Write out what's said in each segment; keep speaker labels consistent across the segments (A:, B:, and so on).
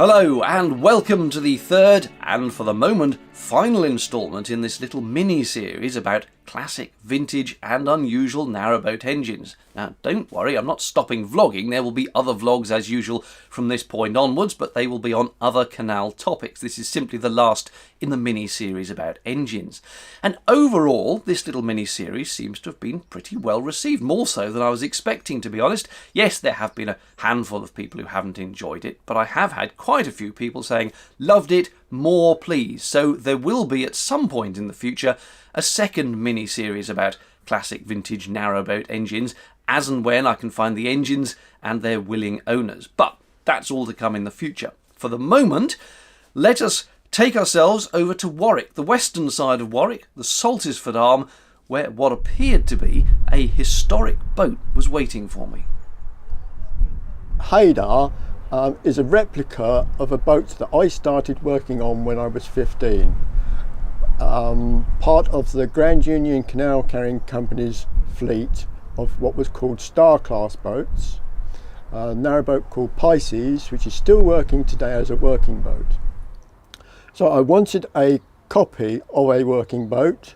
A: Hello and welcome to the third and for the moment final instalment in this little mini-series about classic, vintage and unusual narrowboat engines. Now don't worry, I'm not stopping vlogging. There will be other vlogs as usual from this point onwards, but they will be on other canal topics. This is simply the last in the mini-series about engines. And overall, this little mini-series seems to have been pretty well received, more so than I was expecting, to be honest. Yes, there have been a handful of people who haven't enjoyed it, but I have had quite a few people saying, loved it, more please. So there will be at some point in the future a second mini-series about classic vintage narrowboat engines, as and when I can find the engines and their willing owners. But that's all to come in the future. For the moment, let us take ourselves over to Warwick, the western side of Warwick, the Saltisford Arm, where what appeared to be a historic boat was waiting for me.
B: Hadar is a replica of a boat that I started working on when I was 15. Part of the Grand Union Canal Carrying Company's fleet of what was called Star Class boats, a narrowboat called Pisces, which is still working today as a working boat. So I wanted a copy of a working boat,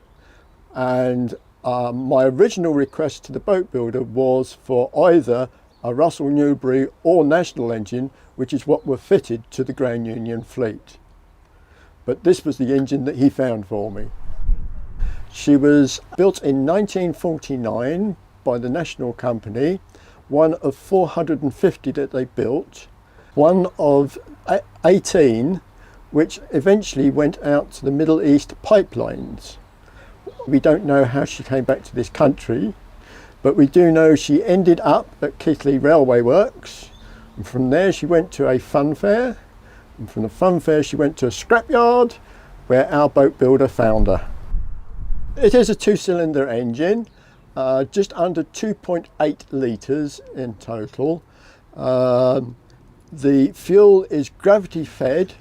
B: and my original request to the boat builder was for either a Russell Newbury or National engine, which is what were fitted to the Grand Union fleet. But this was the engine that he found for me. She was built in 1949 by the National Company, one of 450 that they built, one of 18 which eventually went out to the Middle East pipelines. We don't know how she came back to this country, but we do know she ended up at Keighley Railway Works, and from there she went to a fun fair, and from the fun fair she went to a scrapyard where our boat builder found her. It is a two-cylinder engine, just under 2.8 litres in total. The fuel is gravity fed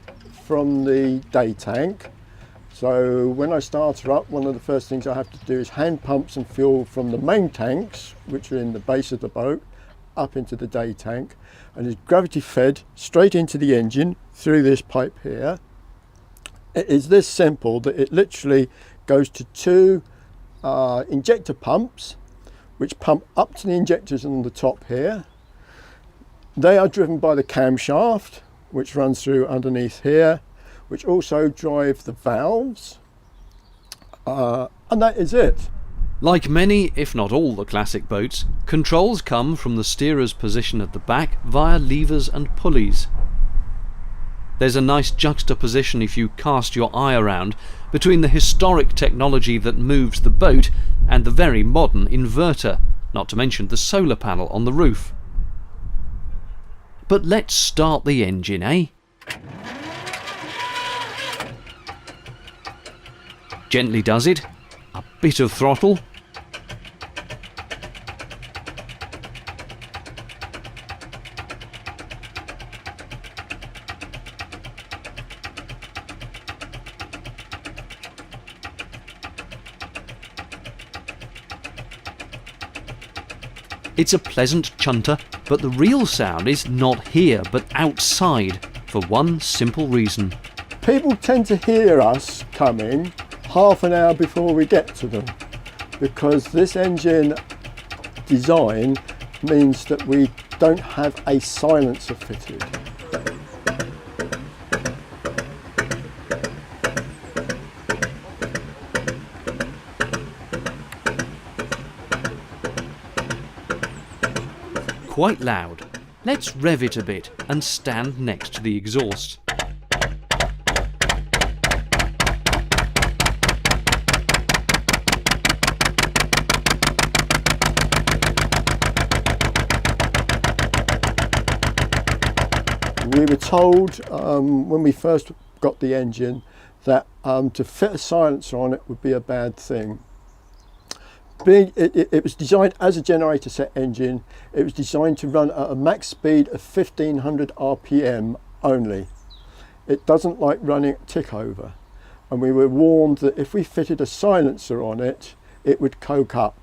B: from the day tank. So when I start her up, one of the first things I have to do is hand pump some fuel from the main tanks, which are in the base of the boat, up into the day tank, and is gravity fed straight into the engine through this pipe here. It is this simple that it literally goes to two injector pumps, which pump up to the injectors on the top here. They are driven by the camshaft, which runs through underneath here, which also drive the valves, and that is it.
A: Like many, if not all, the classic boats, controls come from the steerer's position at the back via levers and pulleys. There's a nice juxtaposition, if you cast your eye around, between the historic technology that moves the boat and the very modern inverter, not to mention the solar panel on the roof. But let's start the engine, eh? Gently does it, a bit of throttle, it's a pleasant chunter, but the real sound is not here but outside, for one simple reason.
B: People tend to hear us coming half an hour before we get to them, because this engine design means that we don't have a silencer fitted.
A: Quite loud. Let's rev it a bit and stand next to the exhaust.
B: We were told when we first got the engine that to fit a silencer on it would be a bad thing. It was designed as a generator set engine. It was designed to run at a max speed of 1500 RPM only. It doesn't like running at tick over, and we were warned that if we fitted a silencer on it, it would coke up.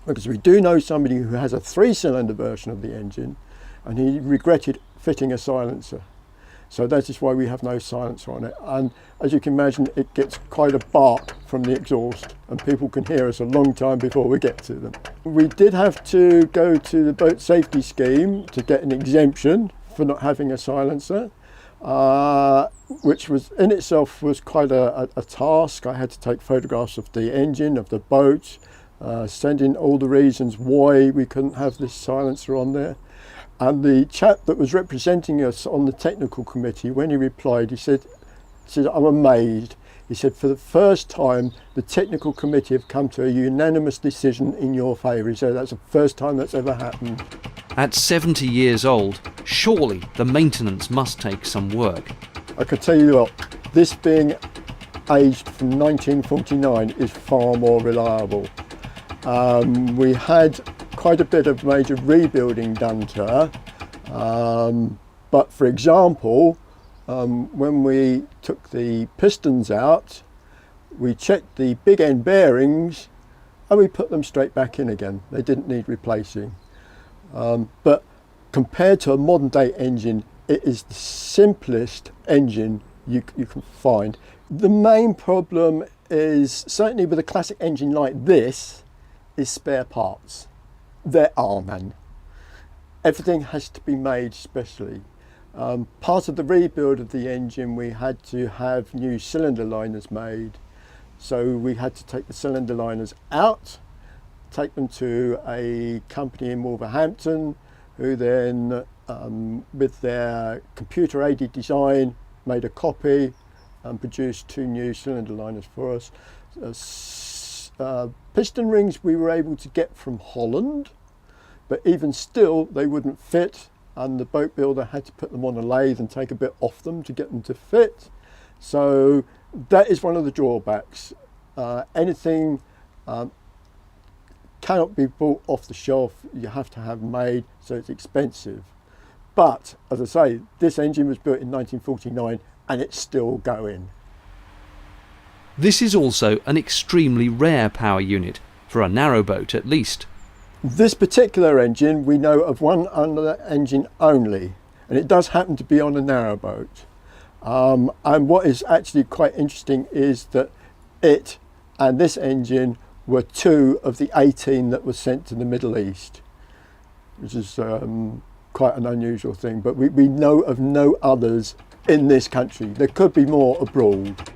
B: Because we do know somebody who has a 3-cylinder version of the engine, and he regretted fitting a silencer. So that is why we have no silencer on it. And as you can imagine, it gets quite a bark from the exhaust, and people can hear us a long time before we get to them. We did have to go to the boat safety scheme to get an exemption for not having a silencer, which was in itself was quite a task. I had to take photographs of the engine, of the boat, send in all the reasons why we couldn't have this silencer on there. And the chap that was representing us on the technical committee, when he replied, he said, I'm amazed. He said, for the first time, the technical committee have come to a unanimous decision in your favour. He said, that's the first time that's ever happened.
A: At 70 years old, surely the maintenance must take some work.
B: I can tell you what, this being aged from 1949 is far more reliable. We had quite a bit of major rebuilding done to her, but for example, when we took the pistons out, we checked the big end bearings and we put them straight back in again. They didn't need replacing. But compared to a modern day engine, it is the simplest engine you can find. The main problem is, certainly with a classic engine like this, is spare parts. There are none. Everything has to be made specially. Part of the rebuild of the engine, we had to have new cylinder liners made. So we had to take the cylinder liners out, take them to a company in Wolverhampton, who then, with their computer-aided design, made a copy and produced 2 new cylinder liners for us. Piston rings we were able to get from Holland, but even still they wouldn't fit, and the boat builder had to put them on a lathe and take a bit off them to get them to fit. So that is one of the drawbacks. Anything cannot be bought off the shelf, you have to have made, so it's expensive. But as I say, this engine was built in 1949 and it's still going.
A: This is also an extremely rare power unit, for a narrowboat at least.
B: This particular engine, we know of one other engine only, and it does happen to be on a narrowboat. And what is actually quite interesting is that it and this engine were 2 of the 18 that were sent to the Middle East, which is quite an unusual thing, but we know of no others in this country. There could be more abroad.